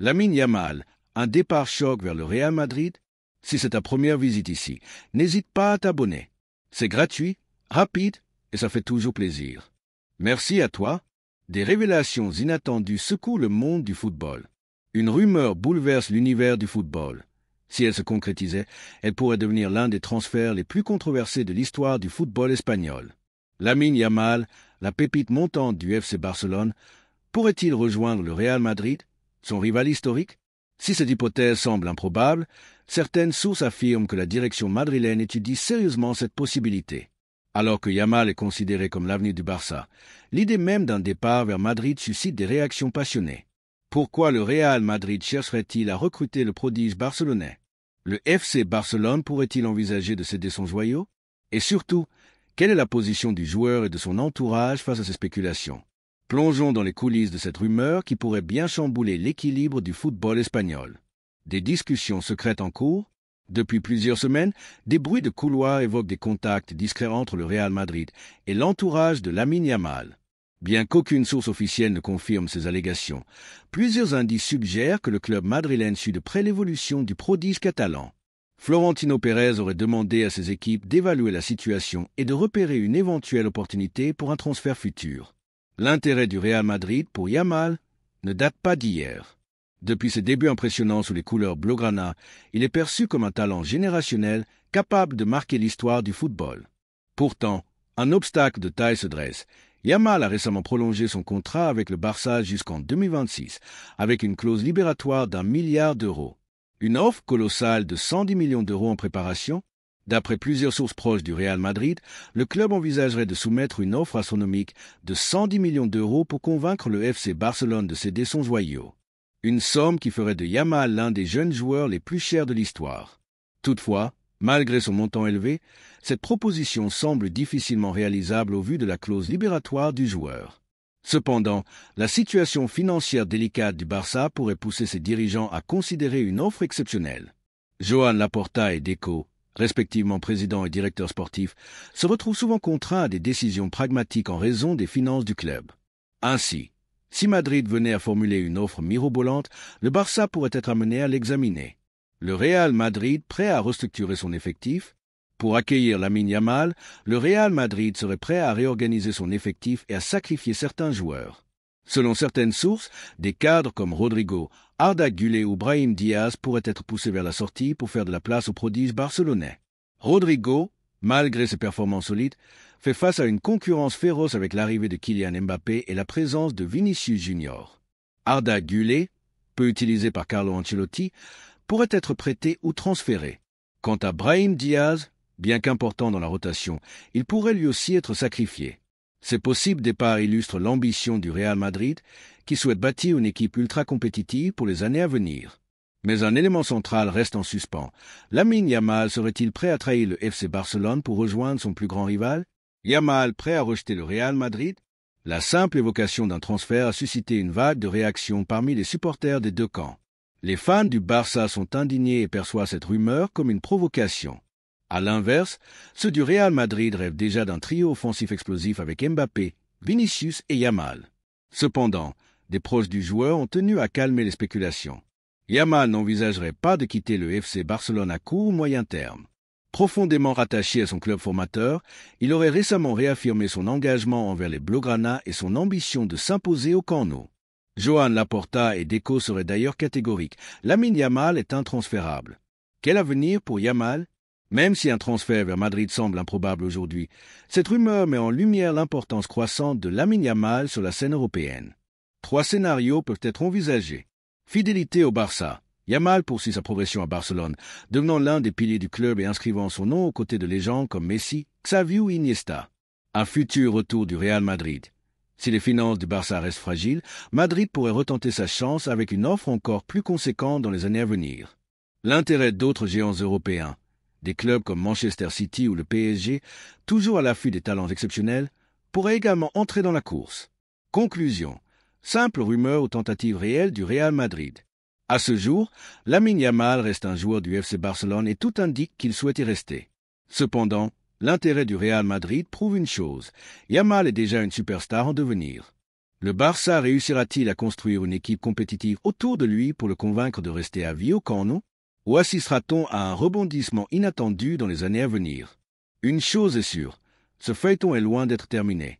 Lamine Yamal, un départ choc vers le Real Madrid? Si c'est ta première visite ici, n'hésite pas à t'abonner. C'est gratuit, rapide et ça fait toujours plaisir. Merci à toi. Des révélations inattendues secouent le monde du football. Une rumeur bouleverse l'univers du football. Si elle se concrétisait, elle pourrait devenir l'un des transferts les plus controversés de l'histoire du football espagnol. Lamine Yamal, la pépite montante du FC Barcelone, pourrait-il rejoindre le Real Madrid, son rival historique? Si cette hypothèse semble improbable, certaines sources affirment que la direction madrilène étudie sérieusement cette possibilité. Alors que Yamal est considéré comme l'avenir du Barça, l'idée même d'un départ vers Madrid suscite des réactions passionnées. Pourquoi le Real Madrid chercherait-il à recruter le prodige barcelonais? Le FC Barcelone pourrait-il envisager de céder son joyau? Et surtout, quelle est la position du joueur et de son entourage face à ces spéculations? Plongeons dans les coulisses de cette rumeur qui pourrait bien chambouler l'équilibre du football espagnol. Des discussions secrètes en cours? Depuis plusieurs semaines, des bruits de couloir évoquent des contacts discrets entre le Real Madrid et l'entourage de Lamine Yamal. Bien qu'aucune source officielle ne confirme ces allégations, plusieurs indices suggèrent que le club madrilène suit de près l'évolution du prodige catalan. Florentino Pérez aurait demandé à ses équipes d'évaluer la situation et de repérer une éventuelle opportunité pour un transfert futur. L'intérêt du Real Madrid pour Yamal ne date pas d'hier. Depuis ses débuts impressionnants sous les couleurs blaugrana, il est perçu comme un talent générationnel capable de marquer l'histoire du football. Pourtant, un obstacle de taille se dresse. Yamal a récemment prolongé son contrat avec le Barça jusqu'en 2026, avec une clause libératoire d'1 milliard d'euros. Une offre colossale de 110 millions d'euros en préparation. D'après plusieurs sources proches du Real Madrid, le club envisagerait de soumettre une offre astronomique de 110 millions d'euros pour convaincre le FC Barcelone de céder son joyau. Une somme qui ferait de Yamal l'un des jeunes joueurs les plus chers de l'histoire. Toutefois, malgré son montant élevé, cette proposition semble difficilement réalisable au vu de la clause libératoire du joueur. Cependant, la situation financière délicate du Barça pourrait pousser ses dirigeants à considérer une offre exceptionnelle. Joan Laporta et Deco, respectivement président et directeur sportif, se retrouvent souvent contraints à des décisions pragmatiques en raison des finances du club. Ainsi, si Madrid venait à formuler une offre mirobolante, le Barça pourrait être amené à l'examiner. Le Real Madrid prêt à restructurer son effectif? Pour accueillir Lamine Yamal, le Real Madrid serait prêt à réorganiser son effectif et à sacrifier certains joueurs. Selon certaines sources, des cadres comme Rodrigo, Arda Güler ou Brahim Diaz pourraient être poussés vers la sortie pour faire de la place au prodige barcelonais. Rodrigo, malgré ses performances solides, fait face à une concurrence féroce avec l'arrivée de Kylian Mbappé et la présence de Vinicius Junior. Arda Güler, peu utilisé par Carlo Ancelotti, pourrait être prêté ou transféré. Quant à Brahim Diaz, bien qu'important dans la rotation, il pourrait lui aussi être sacrifié. Ces possibles départs illustrent l'ambition du Real Madrid, qui souhaite bâtir une équipe ultra compétitive pour les années à venir. Mais un élément central reste en suspens. Lamine Yamal serait-il prêt à trahir le FC Barcelone pour rejoindre son plus grand rival? Yamal prêt à rejeter le Real Madrid? La simple évocation d'un transfert a suscité une vague de réactions parmi les supporters des deux camps. Les fans du Barça sont indignés et perçoivent cette rumeur comme une provocation. À l'inverse, ceux du Real Madrid rêvent déjà d'un trio offensif explosif avec Mbappé, Vinicius et Yamal. Cependant, des proches du joueur ont tenu à calmer les spéculations. Yamal n'envisagerait pas de quitter le FC Barcelone à court ou moyen terme. Profondément rattaché à son club formateur, il aurait récemment réaffirmé son engagement envers les Blaugrana et son ambition de s'imposer au Camp Nou. Joan Laporta et Deco seraient d'ailleurs catégoriques. Lamine Yamal est intransférable. Quel avenir pour Yamal? Même si un transfert vers Madrid semble improbable aujourd'hui, cette rumeur met en lumière l'importance croissante de Lamine Yamal sur la scène européenne. 3 scénarios peuvent être envisagés. Fidélité au Barça. Yamal poursuit sa progression à Barcelone, devenant l'un des piliers du club et inscrivant son nom aux côtés de légendes comme Messi, Xavi ou Iniesta. Un futur retour du Real Madrid. Si les finances du Barça restent fragiles, Madrid pourrait retenter sa chance avec une offre encore plus conséquente dans les années à venir. L'intérêt d'autres géants européens, des clubs comme Manchester City ou le PSG, toujours à l'affût des talents exceptionnels, pourraient également entrer dans la course. Conclusion. Simple rumeur aux tentatives réelles du Real Madrid. À ce jour, Lamine Yamal reste un joueur du FC Barcelone et tout indique qu'il souhaite y rester. Cependant, l'intérêt du Real Madrid prouve une chose. Yamal est déjà une superstar en devenir. Le Barça réussira-t-il à construire une équipe compétitive autour de lui pour le convaincre de rester à vie au Camp Nou? Ou assistera-t-on à un rebondissement inattendu dans les années à venir? Une chose est sûre, ce feuilleton est loin d'être terminé.